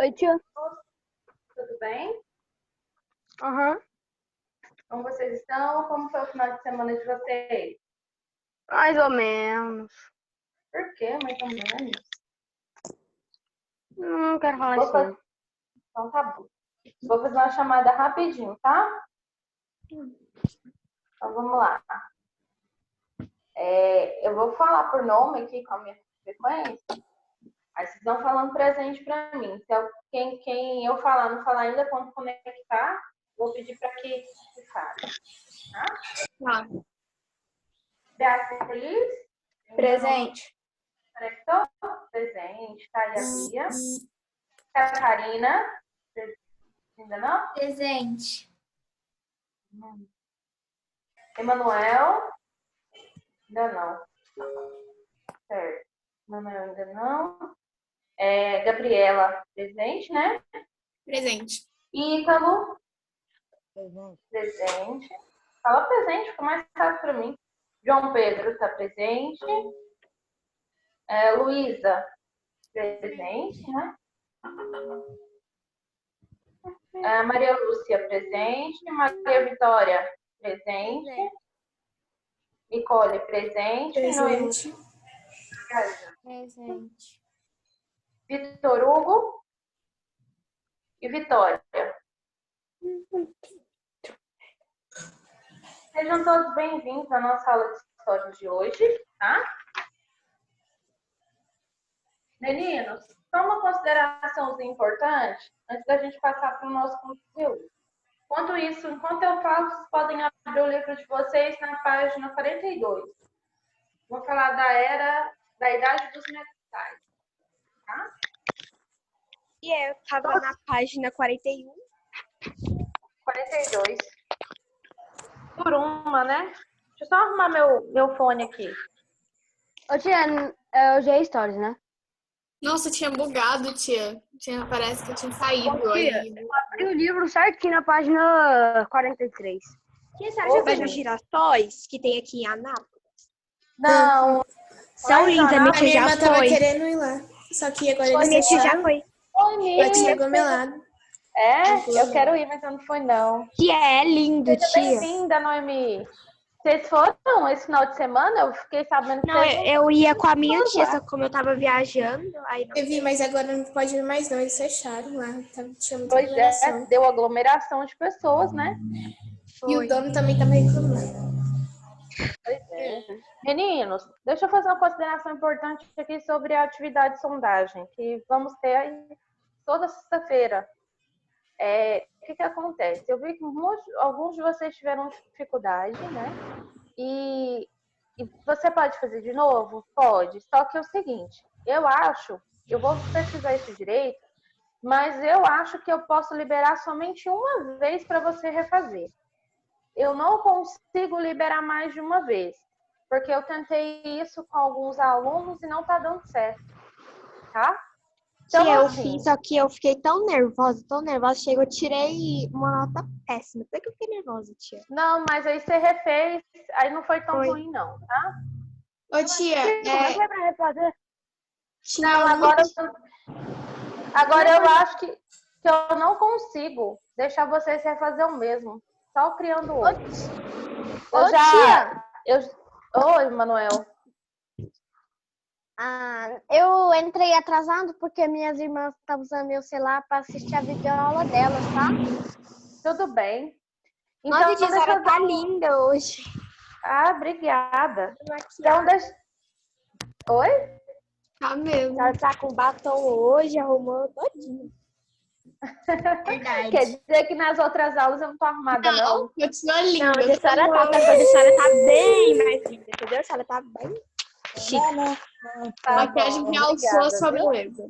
Oi, tia. Tudo bem? Aham. Como vocês estão? Como foi o final de semana de vocês? Mais ou menos. Por quê, mais ou menos? Não quero falar Vou isso, fazer... não. Então tá bom. Vou fazer uma chamada rapidinho, tá? Então vamos lá. Eu vou falar por nome aqui com a minha frequência. Aí vocês vão falando presente pra mim. Quem eu falar, não falar ainda, quando conectar, vou pedir pra que fale. Tá? Tá. Beatriz? Presente. Conectou? Presente. Tá aí a Bia. Catarina? Ainda não? Presente. Emanuel? Ainda não. Certo. Emanuel ainda não. Gabriela, presente, né? Presente. Ítalo? Presente. Fala presente, fica mais fácil para mim. João Pedro está presente. Luísa, presente, né? Maria Lúcia, presente. Maria Vitória, presente. Nicole, presente. Presente. Presente. Vitor Hugo e Vitória. Sejam todos bem-vindos à nossa aula de história de hoje, tá? Meninos, só uma consideração importante antes da gente passar para o nosso conteúdo. Enquanto eu falo, vocês podem abrir o livro de vocês na página 42. Vou falar da Idade dos Metais, tá? E eu tava na página 41. 42. Por uma, né? Deixa eu só arrumar meu fone aqui. Ô, tia, hoje é Stories, né? Nossa, tinha bugado, tia. Parece que eu tinha saído Tia, aí. eu abri o livro certinho na página 43. Tia, sabe já foi nos girassóis que tem aqui em Anápolis? Não. São lindas, minha A tia minha já irmã tava foi. querendo ir lá. Só que agora eles Minha tia já fecharam. foi. Oi, Eu tinha amiga. aglomerado. Eu quero ir, mas eu não fui, não. Tia, é lindo, Seja tia. bem-vinda, Noemi. Vocês foram esse final de semana? Eu fiquei sabendo que Não, vocês eu ia com a minha foram tia, lá. só que como eu tava viajando, aí não. Eu vi, mas agora não pode ir mais não. Eles fecharam lá. Tinha muita Pois aglomeração. deu aglomeração de pessoas, né? E o dono também tava reclamando. Pois é. Meninos, deixa eu fazer uma consideração importante aqui sobre a atividade de sondagem, que vamos ter aí toda sexta-feira. O que acontece? Eu vi que alguns de vocês tiveram dificuldade, né? E você pode fazer de novo? Pode. Só que é o seguinte, eu vou pesquisar isso direito, mas eu acho que eu posso liberar somente uma vez para você refazer. Eu não consigo liberar mais de uma vez, porque eu tentei isso com alguns alunos e não está dando certo, tá? Então, Tia, eu assim, fiz, só que eu fiquei tão nervosa, chega, eu tirei uma nota péssima. Por que eu fiquei nervosa, tia? não, mas aí você refez, aí não foi tão Foi. ruim, não, tá? Ô, tia, Como é que é pra refazer? Não, agora eu acho que eu não consigo deixar vocês refazer o mesmo, só criando outros. Oi, Manuel. Eu entrei atrasado porque minhas irmãs estavam usando meu celular para assistir a videoaula delas, tá? Tudo bem. Nossa, tia, a deixa senhora eu tá dar linda hoje. obrigada. Então, deixa... Oi? tá A mesmo. senhora tá com batom hoje, arrumou todinho. Verdade. Quer dizer que nas outras aulas eu não tô arrumada, não? Continua linda. Não, a senhora tá, mas a senhora tá bem mais linda, entendeu? A senhora tá bem chique. Tá Maquiagem bom, realçou a obrigada, sua viu? beleza.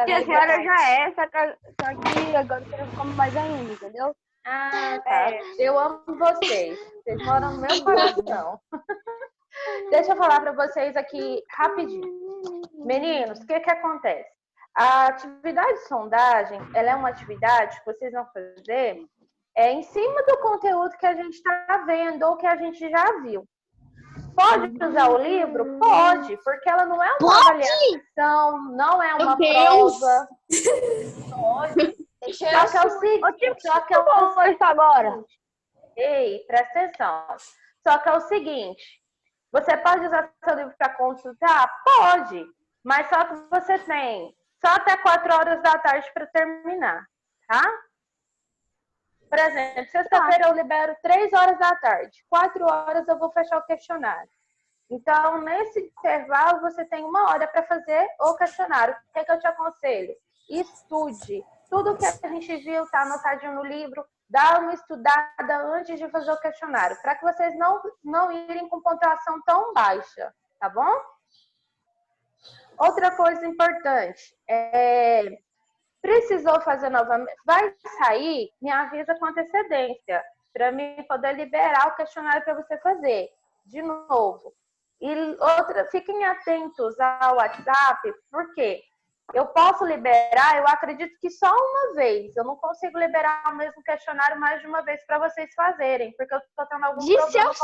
Tia, a senhora já é, só que agora você ficou mais ainda, entendeu? Tá. Eu amo vocês. Vocês moram no meu coração. Deixa eu falar para vocês aqui rapidinho. Meninos, o que acontece? A atividade de sondagem, ela é uma atividade que vocês vão fazer em cima do conteúdo que a gente está vendo ou que a gente já viu. Pode usar o livro? Pode, porque ela não é uma Pode? avaliação, não é uma Deus! prova. Pode. Só que é o seguinte, Só que é o isso agora. Ei, presta atenção. Só que é o seguinte, você pode usar seu livro para consultar? Pode, mas só que você tem só até 4 horas da tarde para terminar, tá? Por exemplo, sexta-feira eu libero 3 horas da tarde, 4 horas eu vou fechar o questionário. Então, nesse intervalo, você tem 1 hora para fazer o questionário. O que é que eu te aconselho? Estude. Tudo que a gente viu está anotadinho no livro. Dá uma estudada antes de fazer o questionário, para que vocês não irem com pontuação tão baixa, tá bom? Outra coisa importante, precisou fazer novamente, vai sair, me avisa com antecedência, para mim poder liberar o questionário para você fazer, de novo. E outra, fiquem atentos ao WhatsApp, porque eu posso liberar, eu acredito que só uma vez. Eu não consigo liberar o mesmo questionário mais de uma vez para vocês fazerem, porque eu estou tendo algum problema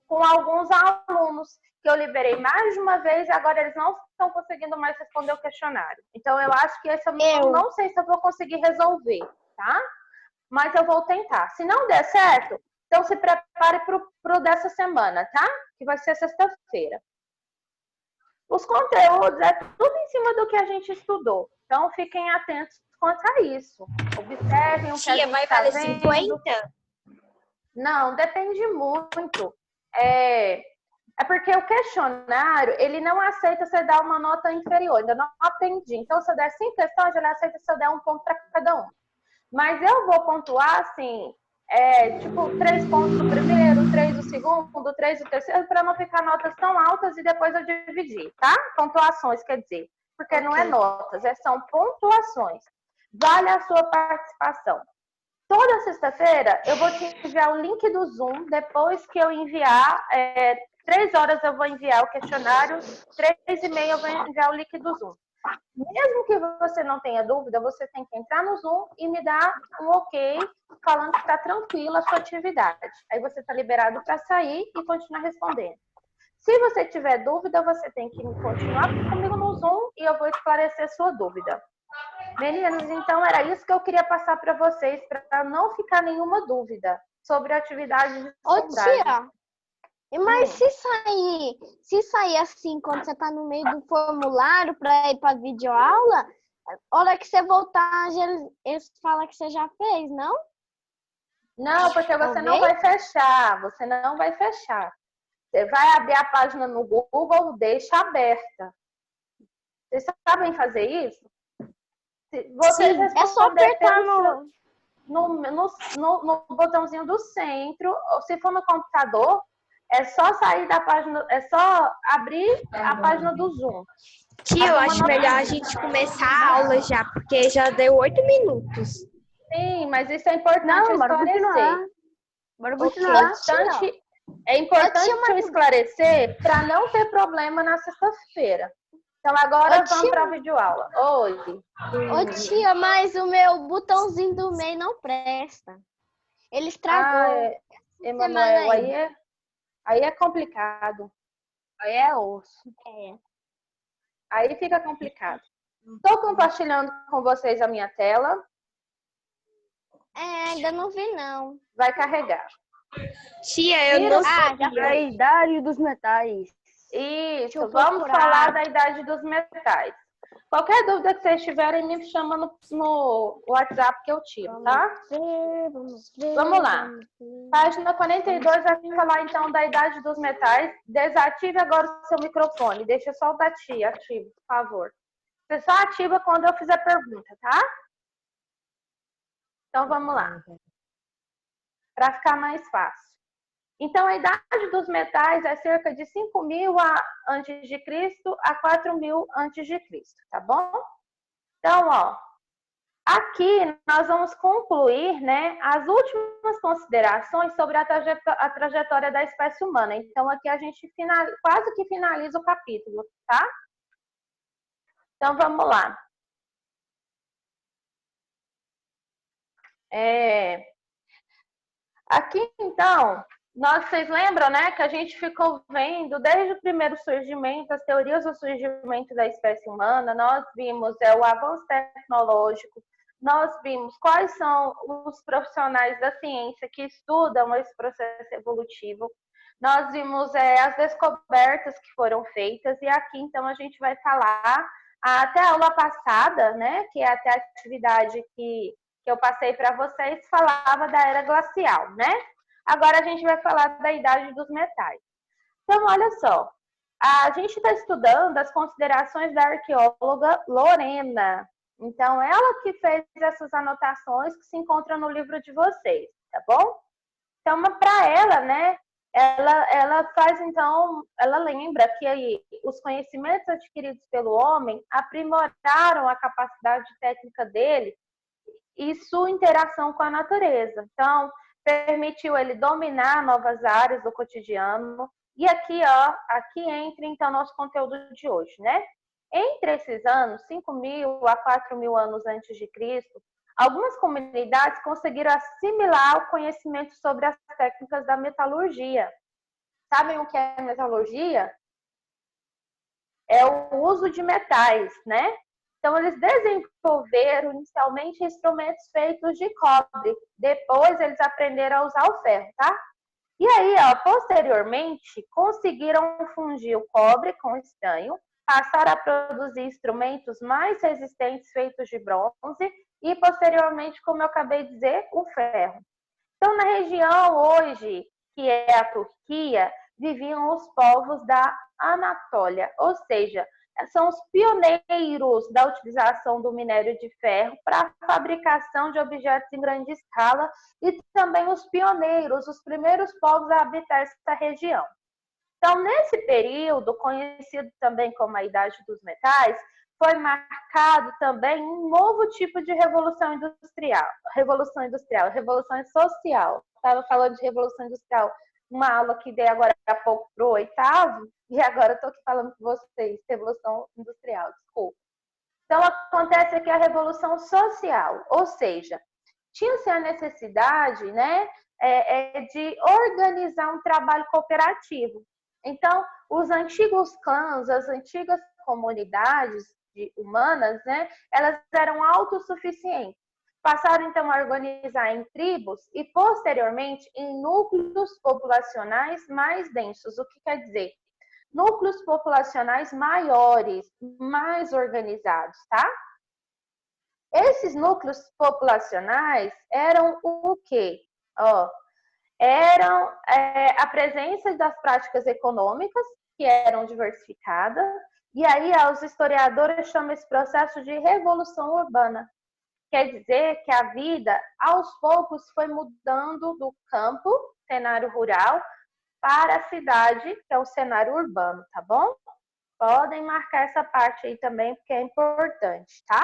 com alguns alunos que eu liberei mais de uma vez e agora eles não estão conseguindo mais responder o questionário. Então, eu acho que esse eu não sei se eu vou conseguir resolver, tá? Mas eu vou tentar. Se não der certo, então se prepare para o dessa semana, tá? Que vai ser sexta-feira. Os conteúdos é tudo em cima do que a gente estudou. Então, fiquem atentos quanto a isso. Observem o que a gente vai tá valer vendo. 50? Não, depende muito. É porque o questionário, ele não aceita você dar uma nota inferior. Ainda não aprendi. Então, se eu der 5 questões, ele aceita se eu der 1 ponto para cada um. Mas eu vou pontuar, assim, tipo, 3 pontos do primeiro, 3 do segundo, 3 do terceiro, para não ficar notas tão altas e depois eu dividir, tá? Pontuações, quer dizer. Porque não é notas, são pontuações. Vale a sua participação. Toda sexta-feira eu vou te enviar o link do Zoom. Depois que eu enviar, 3 horas eu vou enviar o questionário, 3h30 eu vou enviar o link do Zoom. Mesmo que você não tenha dúvida, você tem que entrar no Zoom e me dar um ok, falando que está tranquila a sua atividade. Aí você está liberado para sair e continuar respondendo. Se você tiver dúvida, você tem que continuar comigo no Zoom e eu vou esclarecer sua dúvida. Meninas, então era isso que eu queria passar para vocês, para não ficar nenhuma dúvida sobre a atividade de sondagem. Tia, mas se sair assim, quando você tá no meio do formulário para ir para videoaula, a hora que você voltar, eles falam que você já fez, não? Não, porque você não vai fechar, você não vai fechar. Você vai abrir a página no Google, deixa aberta. Vocês sabem fazer isso? Vocês Sim, é só apertar no botãozinho do centro, ou se for no computador, é só sair da página, é só abrir a página do Zoom. Tia, eu acho melhor a gente começar a aula já, porque já deu 8 minutos. Sim, mas isso é importante esclarecer. Bora continuar. É importante eu esclarecer para não ter problema na sexta-feira. Então, agora vamos para a videoaula. Oi. Ô, tia, mas o meu botãozinho do meio não presta. Ele estragou. Emanuel, aí é complicado. Aí é osso. Aí fica complicado. Estou compartilhando com vocês a minha tela. Ainda não vi, não. Vai carregar. Tia, eu não sei. A idade dos metais. Isso, vamos falar da idade dos metais. Qualquer dúvida que vocês tiverem, me chama no WhatsApp que eu tiro, tá? Vamos lá. Página 42 vai falar então da idade dos metais. Desative agora o seu microfone. Deixa só o da tia ativo, por favor. Você só ativa quando eu fizer pergunta, tá? Então vamos lá. Para ficar mais fácil. Então, a idade dos metais é cerca de 5.000 a.C. a 4.000 a.C., tá bom? Então, ó, aqui nós vamos concluir, né, as últimas considerações sobre a trajetória da espécie humana. Então, aqui a gente quase que finaliza o capítulo, tá? Então, vamos lá. Aqui, então, Vocês lembram, né, que a gente ficou vendo desde o primeiro surgimento, as teorias do surgimento da espécie humana, nós vimos o avanço tecnológico, nós vimos quais são os profissionais da ciência que estudam esse processo evolutivo, nós vimos as descobertas que foram feitas, e aqui então a gente vai falar, até a aula passada, né, que é até a atividade que eu passei para vocês, falava da era glacial, né? Agora a gente vai falar da idade dos metais. Então, olha só, a gente está estudando as considerações da arqueóloga Lorena. Então, ela que fez essas anotações que se encontram no livro de vocês, tá bom? Então, para ela, né, ela faz, então, ela lembra que aí os conhecimentos adquiridos pelo homem aprimoraram a capacidade técnica dele e sua interação com a natureza. Então, permitiu ele dominar novas áreas do cotidiano. E aqui, aqui entra então nosso conteúdo de hoje, né? Entre esses anos, 5.000 a 4.000 anos antes de Cristo, algumas comunidades conseguiram assimilar o conhecimento sobre as técnicas da metalurgia. Sabem o que é metalurgia? É o uso de metais, né? Então, eles desenvolveram inicialmente instrumentos feitos de cobre. Depois, eles aprenderam a usar o ferro, tá? E aí, posteriormente, conseguiram fundir o cobre com o estanho, passaram a produzir instrumentos mais resistentes feitos de bronze e, posteriormente, como eu acabei de dizer, o ferro. Então, na região hoje, que é a Turquia, viviam os povos da Anatólia, ou seja, são os pioneiros da utilização do minério de ferro para a fabricação de objetos em grande escala e também os pioneiros, os primeiros povos a habitar essa região. Então, nesse período, conhecido também como a Idade dos Metais, foi marcado também um novo tipo de revolução industrial, revolução social. Estava falando de revolução industrial, uma aula que dei agora há pouco para o 8º, e agora estou aqui falando com vocês, revolução industrial, desculpa. Então, acontece aqui a revolução social, ou seja, tinha-se a necessidade, né, de organizar um trabalho cooperativo. Então, os antigos clãs, as antigas comunidades humanas, né, elas eram autossuficientes. Passaram, então, a organizar em tribos e, posteriormente, em núcleos populacionais mais densos. O que quer dizer? Núcleos populacionais maiores, mais organizados, tá? Esses núcleos populacionais eram o quê? Eram a presença das práticas econômicas, que eram diversificadas, e aí os historiadores chamam esse processo de revolução urbana. Quer dizer que a vida, aos poucos, foi mudando do campo, cenário rural, para a cidade, que é o cenário urbano, tá bom? Podem marcar essa parte aí também, porque é importante, tá?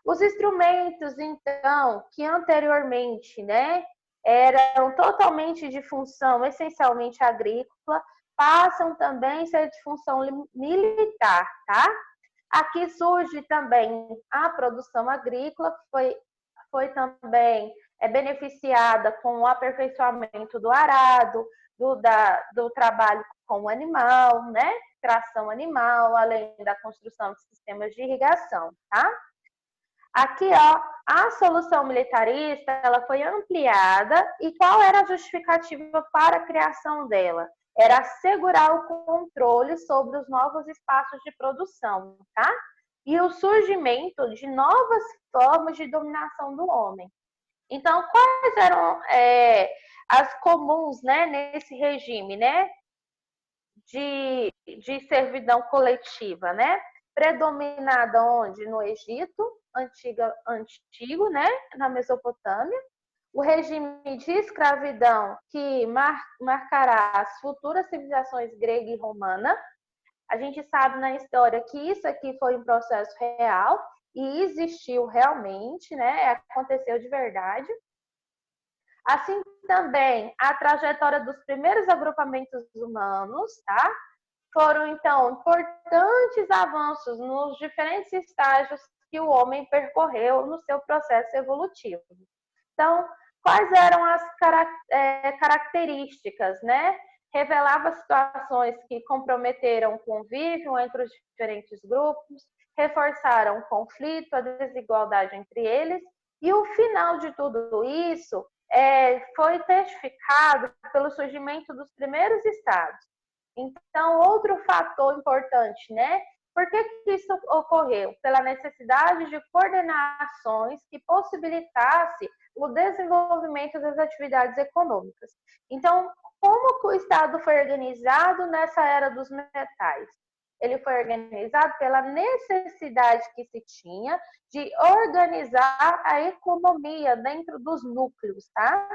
Os instrumentos, então, que anteriormente, né, eram totalmente de função essencialmente agrícola, passam também a ser de função militar, tá? Aqui surge também a produção agrícola, que foi também beneficiada com o aperfeiçoamento do arado, do trabalho com o animal, né? Tração animal, além da construção de sistemas de irrigação, tá? Aqui, a solução militarista, ela foi ampliada e qual era a justificativa para a criação dela? Era assegurar o controle sobre os novos espaços de produção, tá? E o surgimento de novas formas de dominação do homem. Então, quais eram as comuns, né, nesse regime, né, de servidão coletiva, né? Predominada onde? No Egito antigo, né, na Mesopotâmia. O regime de escravidão que marcará as futuras civilizações grega e romana. A gente sabe na história que isso aqui foi um processo real e existiu realmente, né? Aconteceu de verdade. Assim também a trajetória dos primeiros agrupamentos humanos, tá? Foram, então, importantes avanços nos diferentes estágios que o homem percorreu no seu processo evolutivo. Então, Quais eram as características, né? Revelava situações que comprometeram o convívio entre os diferentes grupos, reforçaram o conflito, a desigualdade entre eles, e o final de tudo isso foi testificado pelo surgimento dos primeiros estados. Então, outro fator importante, né? Por que isso ocorreu? Pela necessidade de coordenações que possibilitasse o desenvolvimento das atividades econômicas. Então, como que o Estado foi organizado nessa era dos metais? Ele foi organizado pela necessidade que se tinha de organizar a economia dentro dos núcleos, tá?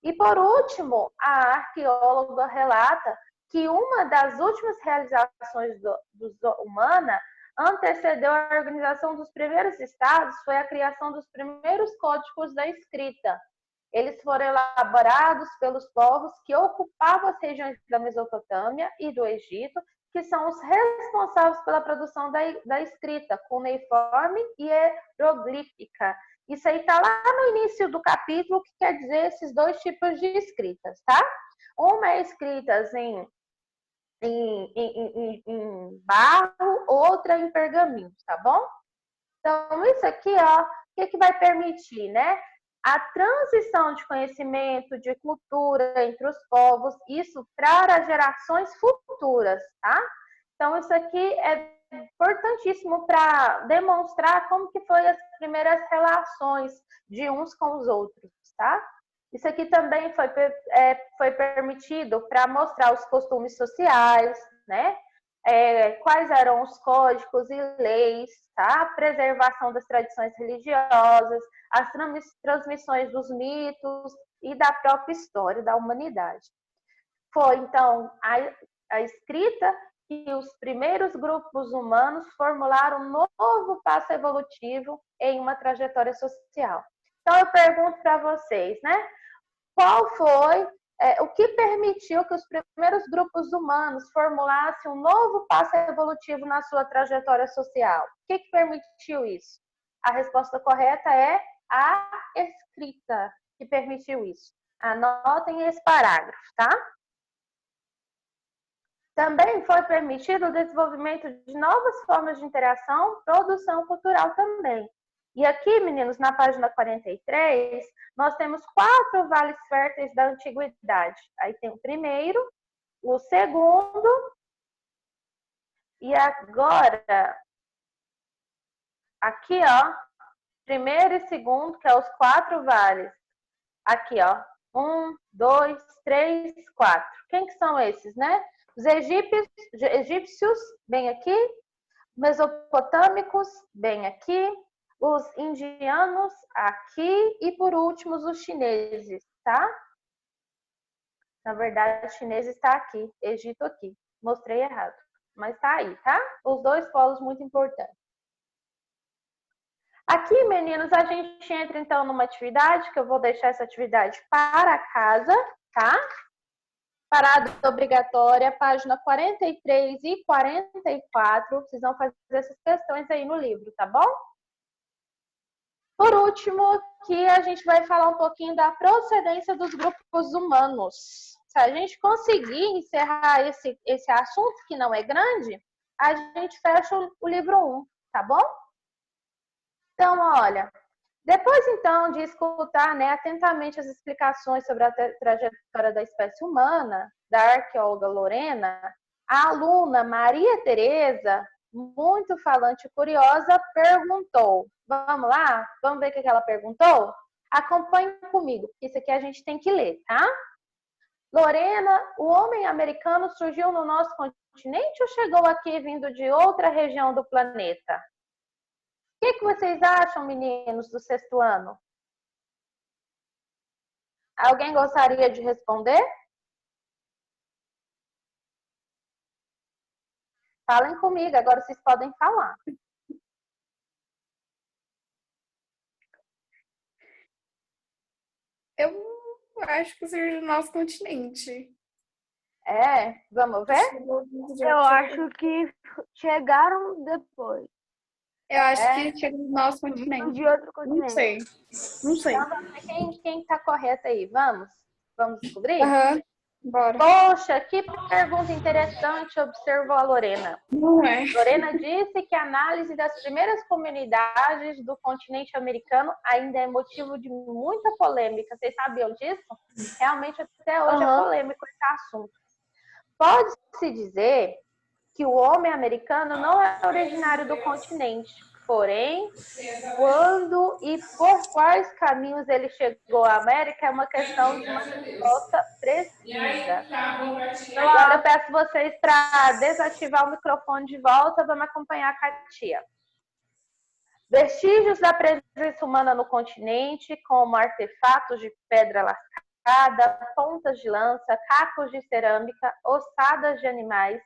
E por último, a arqueóloga relata que uma das últimas realizações humana antecedeu a organização dos primeiros estados foi a criação dos primeiros códigos da escrita. Eles foram elaborados pelos povos que ocupavam as regiões da Mesopotâmia e do Egito, que são os responsáveis pela produção da escrita cuneiforme e hieroglífica. Isso aí está lá no início do capítulo, que quer dizer esses dois tipos de escritas, tá? Uma é escrita em barro, outra em pergaminho, tá bom? Então, isso aqui, ó, o que vai permitir, né? A transição de conhecimento, de cultura entre os povos, isso para gerações futuras, tá? Então, isso aqui é importantíssimo para demonstrar como que foi as primeiras relações de uns com os outros, tá? Isso aqui também foi permitido para mostrar os costumes sociais, né? Quais eram os códigos e leis, tá? A preservação das tradições religiosas, as transmissões dos mitos e da própria história da humanidade. Foi, então, a escrita que os primeiros grupos humanos formularam um novo passo evolutivo em uma trajetória social. Então, eu pergunto para vocês, né? Qual foi o que permitiu que os primeiros grupos humanos formulassem um novo passo evolutivo na sua trajetória social? O que permitiu isso? A resposta correta é a escrita que permitiu isso. Anotem esse parágrafo, tá? Também foi permitido o desenvolvimento de novas formas de interação, produção cultural também. E aqui, meninos, na página 43, nós temos 4 vales férteis da antiguidade. Aí tem o primeiro, o segundo, e agora, aqui, ó, primeiro e segundo, que é os 4 vales. Aqui, ó, 1, 2, 3, 4. Quem que são esses, né? Os egípcios, bem aqui, mesopotâmicos, bem aqui, os indianos aqui e, por último, os chineses, tá? Na verdade, o chinês está aqui, Egito aqui. Mostrei errado, mas tá aí, tá? Os 2 polos muito importantes. Aqui, meninos, a gente entra, então, numa atividade, que eu vou deixar essa atividade para casa, tá? Parada obrigatória, página 43 e 44. Vocês vão fazer essas questões aí no livro, tá bom? Por último, que a gente vai falar um pouquinho da procedência dos grupos humanos. Se a gente conseguir encerrar esse assunto, que não é grande, a gente fecha o livro 1, tá bom? Então, olha, depois então de escutar, né, atentamente as explicações sobre a trajetória da espécie humana, da arqueóloga Lorena, a aluna Maria Tereza, muito falante e curiosa, perguntou. Vamos lá? Vamos ver o que ela perguntou? Acompanhe comigo, isso aqui a gente tem que ler, tá? Lorena, o homem americano surgiu no nosso continente ou chegou aqui vindo de outra região do planeta? O que vocês acham, meninos do 6º ano? Alguém gostaria de responder? Falem comigo, agora vocês podem falar. Eu acho que surgiu no nosso continente. Vamos ver? Eu acho que chegaram depois. Eu acho É? que chega no nosso continente. De outro Não continente. sei. Não sei. Então, vamos ver quem tá correto aí. Vamos? Vamos descobrir? Aham. Bora. Poxa, que pergunta interessante, observou a Lorena. Não é. Lorena disse que a análise das primeiras comunidades do continente americano ainda é motivo de muita polêmica. Vocês sabiam disso? Realmente, até hoje é polêmico esse assunto. Pode-se dizer que o homem americano não é originário do continente, porém, quando e por quais caminhos ele chegou à América é uma questão de uma resposta precisa. Agora eu peço vocês para desativar o microfone de volta, vamos acompanhar a Katia. Vestígios da presença humana no continente, como artefatos de pedra lascada, pontas de lança, cacos de cerâmica, ossadas de animais,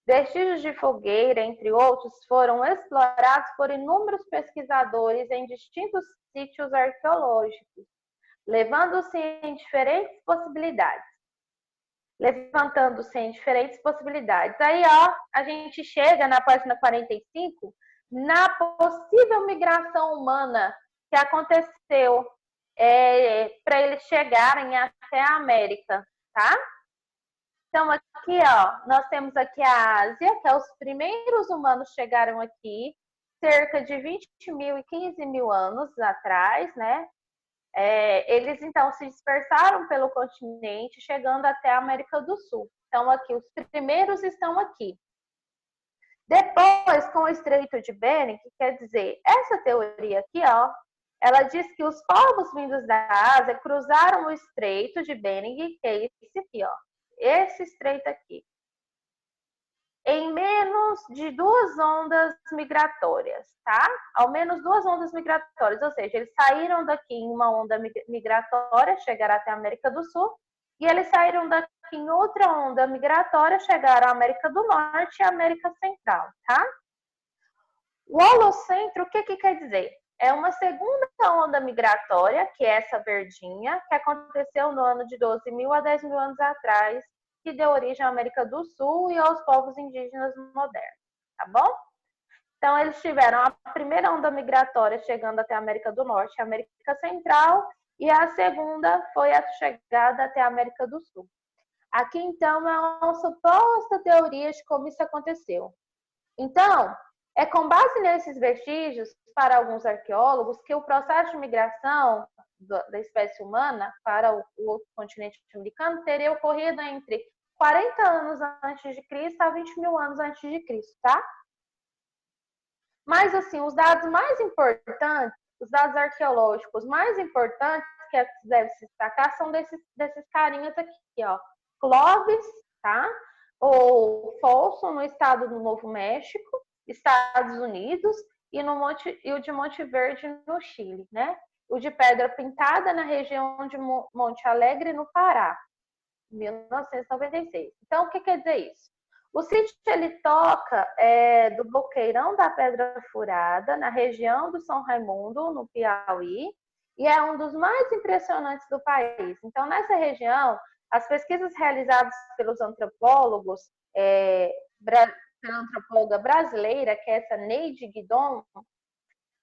vestígios de fogueira, entre outros, foram explorados por inúmeros pesquisadores em distintos sítios arqueológicos, levantando-se em diferentes possibilidades. Aí, ó, a gente chega na página 45, na possível migração humana que aconteceu para eles chegarem até a América, tá? Então, aqui, ó, nós temos aqui a Ásia, que os primeiros humanos chegaram aqui cerca de 20 mil e 15 mil anos atrás, né? Eles, então, se dispersaram pelo continente, chegando até a América do Sul. Então, aqui, os primeiros estão aqui. Depois, com o Estreito de Bering, que quer dizer, essa teoria aqui, ó, ela diz que os povos vindos da Ásia cruzaram o Estreito de Bering, que é esse aqui, ó. Esse estreito aqui, em menos de 2 ondas migratórias, tá? Ao menos 2 ondas migratórias, ou seja, eles saíram daqui em uma onda migratória, chegaram até a América do Sul, e eles saíram daqui em outra onda migratória, chegaram à América do Norte e à América Central, tá? O holocentro, o que quer dizer? É uma segunda onda migratória, que é essa verdinha, que aconteceu no ano de 12 mil a 10 mil anos atrás, que deu origem à América do Sul e aos povos indígenas modernos, tá bom? Então, eles tiveram a primeira onda migratória chegando até a América do Norte e a América Central, e a segunda foi a chegada até a América do Sul. Aqui, então, é uma suposta teoria de como isso aconteceu. Então, é com base nesses vestígios, para alguns arqueólogos, que o processo de migração da espécie humana para o continente americano teria ocorrido entre 40 anos antes de Cristo a 20 mil anos antes de Cristo, tá? Mas, assim, os dados mais importantes, os dados arqueológicos mais importantes que deve se destacar são desses carinhas aqui, ó. Clovis, tá? Ou Folsom, no estado do Novo México, Estados Unidos, e o de Monte Verde, no Chile, né? O de Pedra Pintada, na região de Monte Alegre, no Pará, 1996. Então, o que quer dizer isso? O sítio, ele toca do Boqueirão da Pedra Furada, na região do São Raimundo, no Piauí, e é um dos mais impressionantes do país. Então, nessa região, as pesquisas realizadas pelos antropólogos, pela antropóloga brasileira, que é essa Neide Guidon,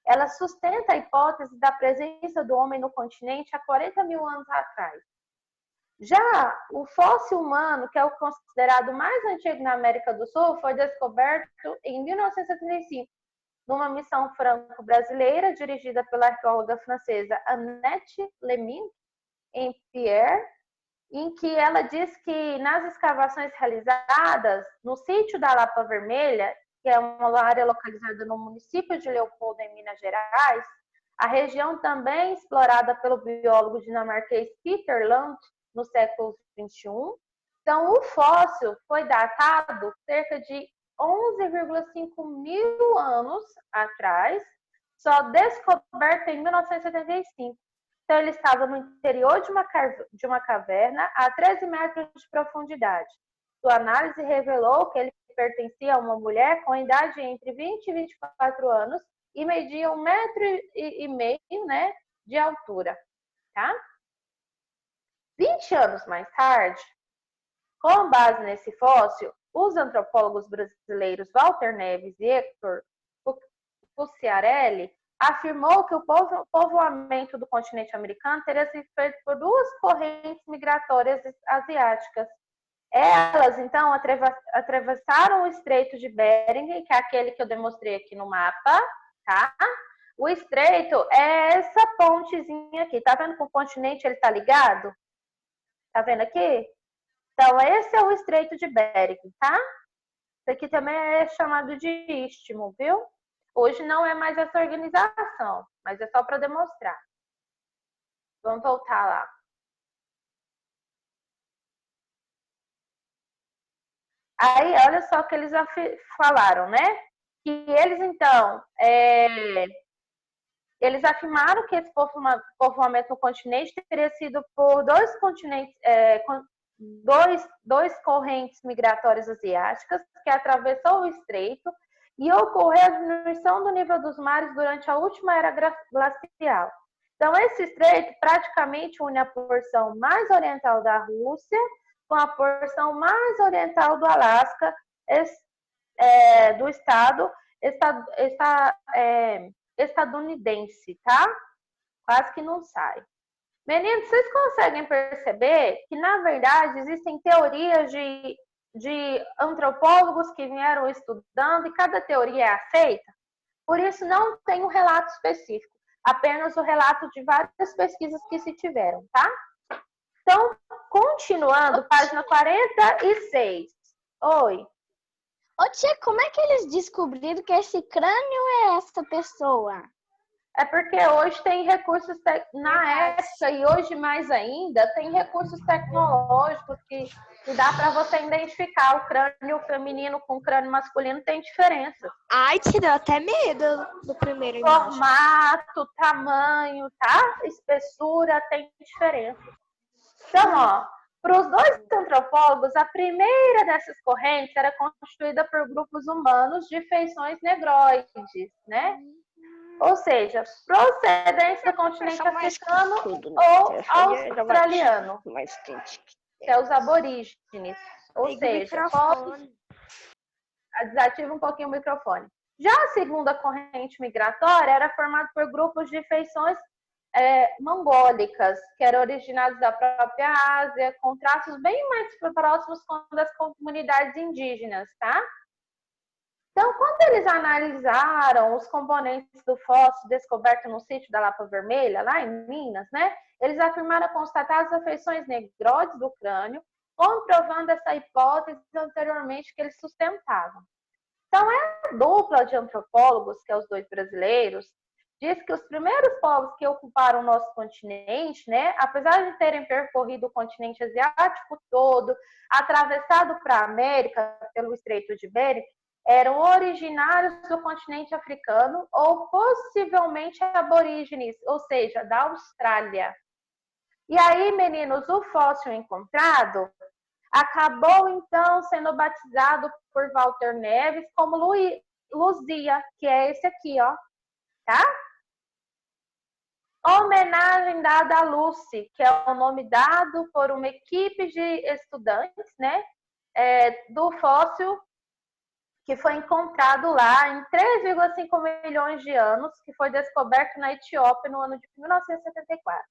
ela sustenta a hipótese da presença do homem no continente há 40 mil anos atrás. Já o fóssil humano, que é o considerado mais antigo na América do Sul, foi descoberto em 1975, numa missão franco-brasileira dirigida pela arqueóloga francesa Annette Lemin, em Pierre, em que ela diz que nas escavações realizadas no sítio da Lapa Vermelha, que é uma área localizada no município de Leopoldo, em Minas Gerais, a região também explorada pelo biólogo dinamarquês Peter Lund no século XXI. Então, o fóssil foi datado cerca de 11,5 mil anos atrás, só descoberto em 1975. Então, ele estava no interior de uma caverna a 13 metros de profundidade. Sua análise revelou que ele pertencia a uma mulher com idade entre 20 e 24 anos e media 1,5 metro, né, de altura. Tá? 20 anos mais tarde, com base nesse fóssil, os antropólogos brasileiros Walter Neves e Hector Schiarelli afirmou que o povoamento do continente americano teria sido feito por duas correntes migratórias asiáticas. Elas, então, atravessaram o Estreito de Bering, que é aquele que eu demonstrei aqui no mapa, tá? O estreito é essa pontezinha aqui. Tá vendo que o continente ele tá ligado? Tá vendo aqui? Então, esse é o Estreito de Bering, tá? Isso aqui também é chamado de istmo, viu? Hoje não é mais essa organização, mas é só para demonstrar. Vamos voltar lá. Aí, olha só o que eles falaram, né? Que eles, então, eles afirmaram que esse povoamento no continente teria sido por dois continentes, dois correntes migratórias asiáticas que atravessou o estreito e ocorreu a diminuição do nível dos mares durante a última era glacial. Então, esse estreito praticamente une a porção mais oriental da Rússia com a porção mais oriental do Alasca, do estado estadunidense, tá? Quase que não sai. Meninos, vocês conseguem perceber que, na verdade, existem teorias de antropólogos que vieram estudando e cada teoria é aceita? Por isso, não tem um relato específico, apenas o relato de várias pesquisas que se tiveram, tá? Então, continuando, página 46. Oi. Ô tia, como é que eles descobriram que esse crânio é essa pessoa? É porque hoje tem recursos, na época e hoje mais ainda, tem recursos tecnológicos que dá para você identificar o crânio feminino com o crânio masculino, tem diferença. Ai, te deu até medo do primeiro imagem. Formato, tamanho, tá? Espessura, tem diferença. Então, ó, para os dois antropólogos, a primeira dessas correntes era constituída por grupos humanos de feições negroides, né? Ou seja, procedência do continente africano ou australiano, que é os aborígenes. Ou seja, desativa um pouquinho o microfone. Já a segunda corrente migratória era formada por grupos de feições mongólicas, que eram originados da própria Ásia, com traços bem mais próximos com das comunidades indígenas, tá? Então, quando eles analisaram os componentes do fóssil descoberto no sítio da Lapa Vermelha, lá em Minas, né, eles afirmaram constatar as afeições negroides do crânio, comprovando essa hipótese anteriormente que eles sustentavam. Então, a dupla de antropólogos, que é os dois brasileiros, diz que os primeiros povos que ocuparam o nosso continente, né, apesar de terem percorrido o continente asiático todo, atravessado para a América pelo Estreito de Bering, eram originários do continente africano ou possivelmente aborígenes, ou seja, da Austrália. E aí, meninos, o fóssil encontrado acabou, então, sendo batizado por Walter Neves como Luzia, que é esse aqui, ó, tá? Homenagem dada a Lucy, que é o nome dado por uma equipe de estudantes, né, do fóssil que foi encontrado lá em 3,5 milhões de anos, que foi descoberto na Etiópia no ano de 1974.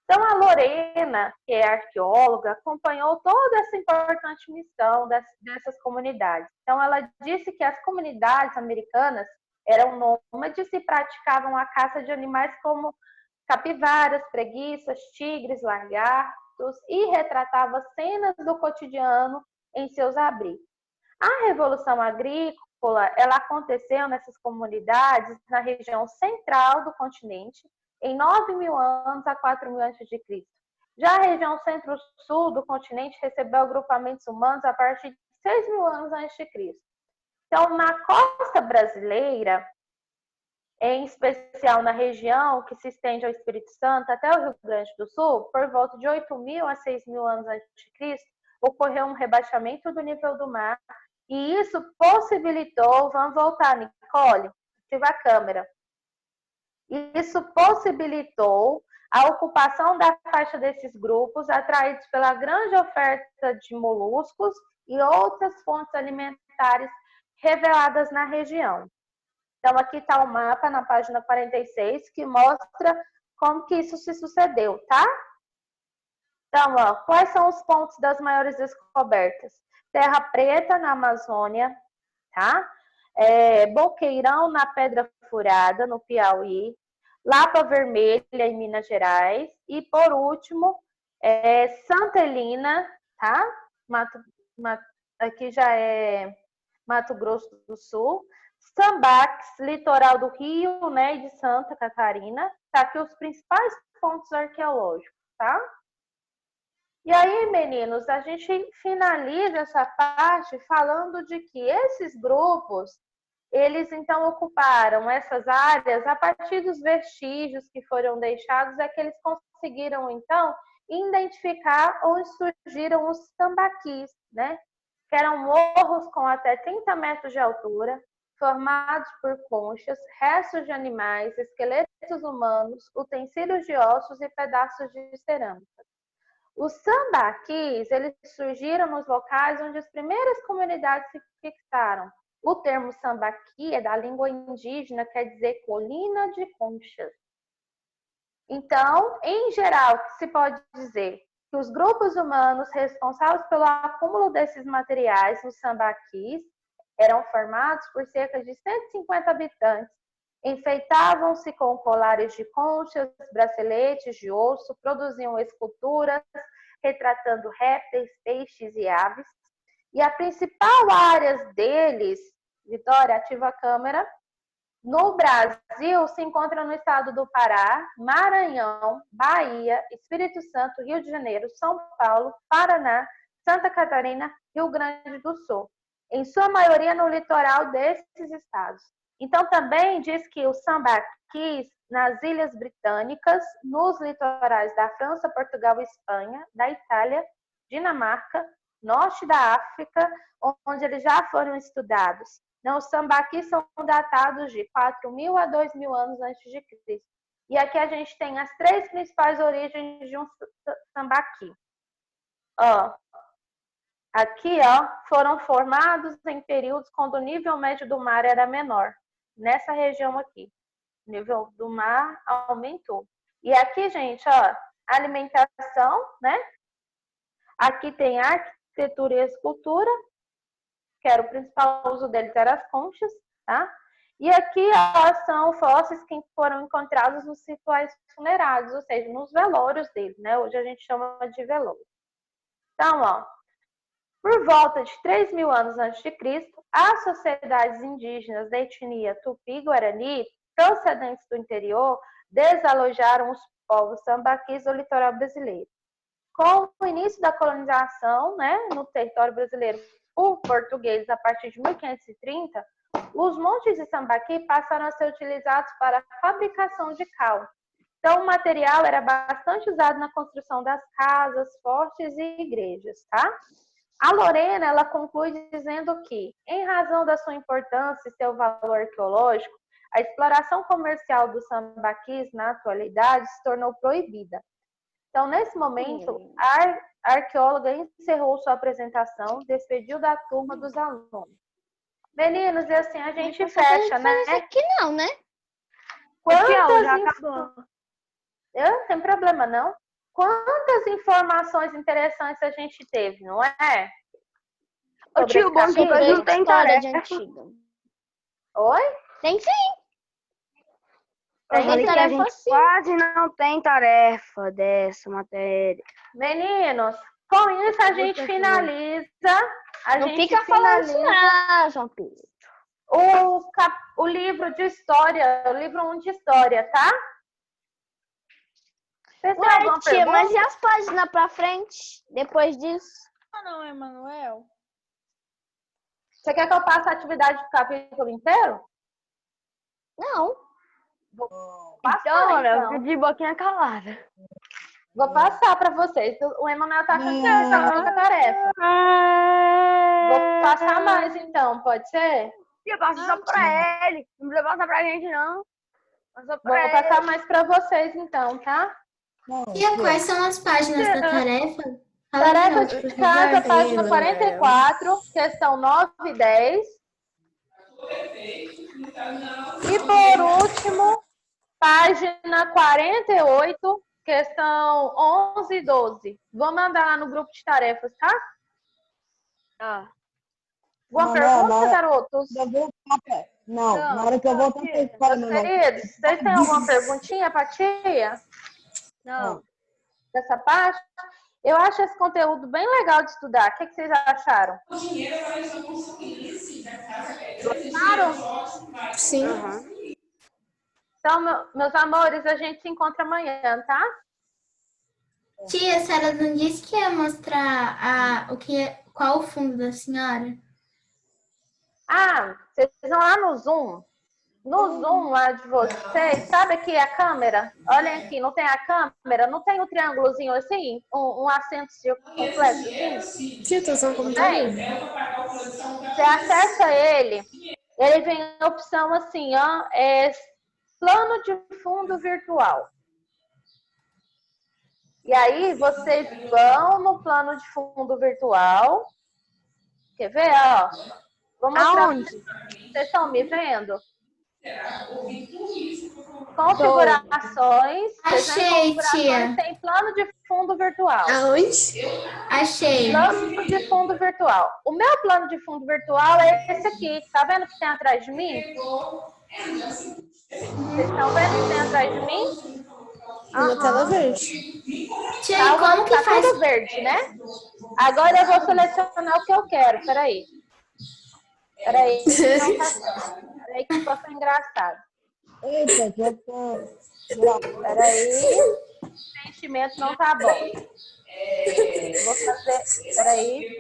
Então, a Lorena, que é arqueóloga, acompanhou toda essa importante missão dessas comunidades. Então, ela disse que as comunidades americanas eram nômades e praticavam a caça de animais como capivaras, preguiças, tigres, lagartos e retratava cenas do cotidiano em seus abrigos. A Revolução Agrícola, ela aconteceu nessas comunidades na região central do continente, em 9.000 anos a 4.000 a.C. Já a região centro-sul do continente recebeu agrupamentos humanos a partir de 6.000 anos a.C. Então, na costa brasileira, em especial na região que se estende ao Espírito Santo até o Rio Grande do Sul, por volta de 8.000 a 6.000 anos a.C., ocorreu um rebaixamento do nível do mar e isso possibilitou, vamos voltar, Nicole, ativa a câmera. Isso possibilitou a ocupação da faixa desses grupos, atraídos pela grande oferta de moluscos e outras fontes alimentares reveladas na região. Então, aqui está o mapa na página 46, que mostra como que isso se sucedeu, tá? Então, ó, quais são os pontos das maiores descobertas? Terra Preta, na Amazônia, tá? Boqueirão, na Pedra Furada, no Piauí. Lapa Vermelha, em Minas Gerais. E, por último, Santa Helena, tá? Aqui já é Mato Grosso do Sul. Sambaques, litoral do Rio, né, e de Santa Catarina. Tá aqui os principais pontos arqueológicos, tá? E aí, meninos, a gente finaliza essa parte falando de que esses grupos, eles então ocuparam essas áreas a partir dos vestígios que foram deixados, é que eles conseguiram então identificar onde surgiram os sambaquis, né? Que eram morros com até 30 metros de altura, formados por conchas, restos de animais, esqueletos humanos, utensílios de ossos e pedaços de cerâmica. Os sambaquis, eles surgiram nos locais onde as primeiras comunidades se fixaram. O termo sambaqui é da língua indígena, quer dizer colina de conchas. Então, em geral, se pode dizer que os grupos humanos responsáveis pelo acúmulo desses materiais nos sambaquis eram formados por cerca de 150 habitantes. Enfeitavam-se com colares de conchas, braceletes de osso, produziam esculturas, retratando répteis, peixes e aves. E a principal área deles, Vitória, ativa a câmera, no Brasil se encontra no estado do Pará, Maranhão, Bahia, Espírito Santo, Rio de Janeiro, São Paulo, Paraná, Santa Catarina, Rio Grande do Sul. Em sua maioria no litoral desses estados. Então, também diz que os sambaquis nas Ilhas Britânicas, nos litorais da França, Portugal e Espanha, da Itália, Dinamarca, norte da África, onde eles já foram estudados. Então, os sambaquis são datados de 4.000 a 2.000 anos antes de Cristo. E aqui a gente tem as 3 principais origens de um sambaqui. Aqui, foram formados em períodos quando o nível médio do mar era menor. Nessa região aqui, o nível do mar aumentou. E aqui, gente, alimentação, né? Aqui tem arquitetura e escultura, que era o principal uso deles, eram as conchas, tá? E aqui, são fósseis que foram encontrados nos rituais funerários, ou seja, nos velórios deles, né? Hoje a gente chama de velório. Então, por volta de 3.000 anos antes de Cristo, as sociedades indígenas da etnia Tupi-Guarani, procedentes do interior, desalojaram os povos sambaquis do litoral brasileiro. Com o início da colonização, né, no território brasileiro por portugueses a partir de 1530, os montes de sambaqui passaram a ser utilizados para a fabricação de cal. Então, o material era bastante usado na construção das casas, fortes e igrejas, tá? A Lorena, ela conclui dizendo que, em razão da sua importância e seu valor arqueológico, a exploração comercial dos sambaquis na atualidade se tornou proibida. Então, nesse momento, a arqueóloga encerrou sua apresentação, despediu da turma dos alunos. Meninos, e assim a gente fecha, né? Isso aqui não, né? Não tem problema, não. Quantas informações interessantes a gente teve, não é? Ô tio, bom que Sobre não tem história de tarefa. antiga. Oi? Tem sim. Eu falei que a tarefa gente sim. quase não tem tarefa dessa matéria. Meninos, com isso a gente finaliza. Não fica falando isso não, João Pedro. O livro de história, o livro 1 de história, tá? Vocês têm alguma Ué, tia, pergunta? mas e as páginas pra frente, depois disso? Não, Emanuel. Você quer que eu passe a atividade do capítulo inteiro? Não. Vou passar, Então, eu então. fico de boquinha calada. Vou passar para vocês. O Emanuel tá achando que tá fazendo a tarefa. Vou passar mais, então. Pode ser? Tia, passa só pra ele. Não precisa passar pra gente, não. Passa pra Vou ele. passar mais para vocês, então, tá? Tia, quais são as páginas da tarefa? Fala Tarefa de novo, de por casa, favor. página 44, questão 9 e 10. E por último, página 48, questão 11 e 12. Vou mandar lá no grupo de tarefas, tá? Alguma pergunta, garotos? Não, na hora que eu voltar pra escola, meu irmão. Queridos, vocês têm alguma perguntinha pra tia? Não. Dessa parte? Eu acho esse conteúdo bem legal de estudar. O que vocês acharam? Gostaram? Sim. Então, meus amores, a gente se encontra amanhã, tá? Tia, a senhora não disse que ia mostrar qual o fundo da senhora? Ah, vocês vão lá no Zoom. No Zoom lá de vocês, sabe aqui a câmera? Olhem aqui, não tem a câmera? Não tem um triângulozinho assim? Um acento circunflexo assim? Tia, tô usando computador. Você acessa ele vem a opção assim, ó, plano de fundo virtual. E aí vocês vão no plano de fundo virtual. Quer ver, ó? Vou mostrar. Aonde? Vocês estão me vendo? Configurações. Achei, tia. Tem plano de fundo virtual. Aonde? Achei. Plano de fundo virtual. O meu plano de fundo virtual é esse aqui. Tá vendo que tem atrás de mim? Vocês estão vendo que tem atrás de mim? Uma tela verde. Tia, e como que tá faz? tudo verde, né? Agora eu vou selecionar o que eu quero. Peraí. Peraí que ficou engraçado. Eita, já tô... Peraí. O sentimento não tá bom. Vou fazer... Peraí.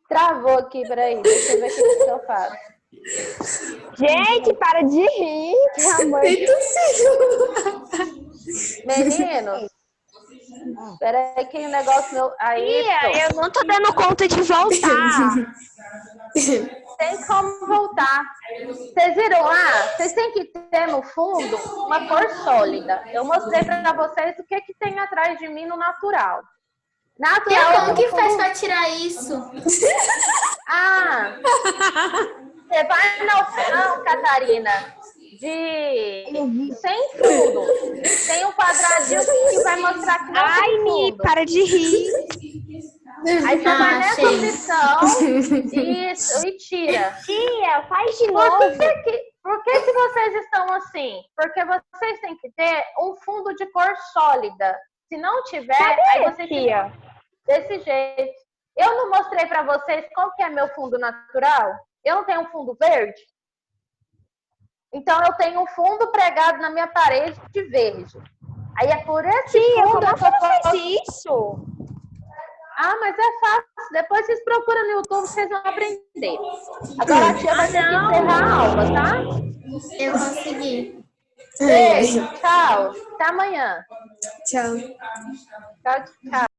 Travou aqui, peraí. Deixa eu ver o que eu faço. Gente, para de rir, pelo amor de Meninos, peraí que o negócio meu... Aí, Tia, eu não tô dando conta de voltar. tem como voltar. Vocês viram lá? Vocês têm que ter no fundo uma cor sólida. Eu mostrei pra vocês o que tem atrás de mim no natural. Tia, Natural. como que faz pra tirar isso? Ah! Você vai na opção, Catarina, de sem fundo. Tem um quadradinho que vai mostrar que não Ai, tem Mi, fundo. para de rir. Aí você vai nessa achei. opção isso, e tira. Tia, faz de Por novo. que vocês estão assim? Porque vocês têm que ter um fundo de cor sólida. Se não tiver, aí vocês tia? desse jeito. Eu não mostrei pra vocês qual que é meu fundo natural? Eu não tenho um fundo verde? Então eu tenho um fundo pregado na minha parede de verde. Aí é por esse fundo que eu faz isso? Ah, mas é fácil. Depois vocês procuram no YouTube, vocês vão aprender. Agora a tia vai ter que encerrar a aula, tá? Eu consegui. Beijo, tchau. Até amanhã. Tchau. Tchau, tchau.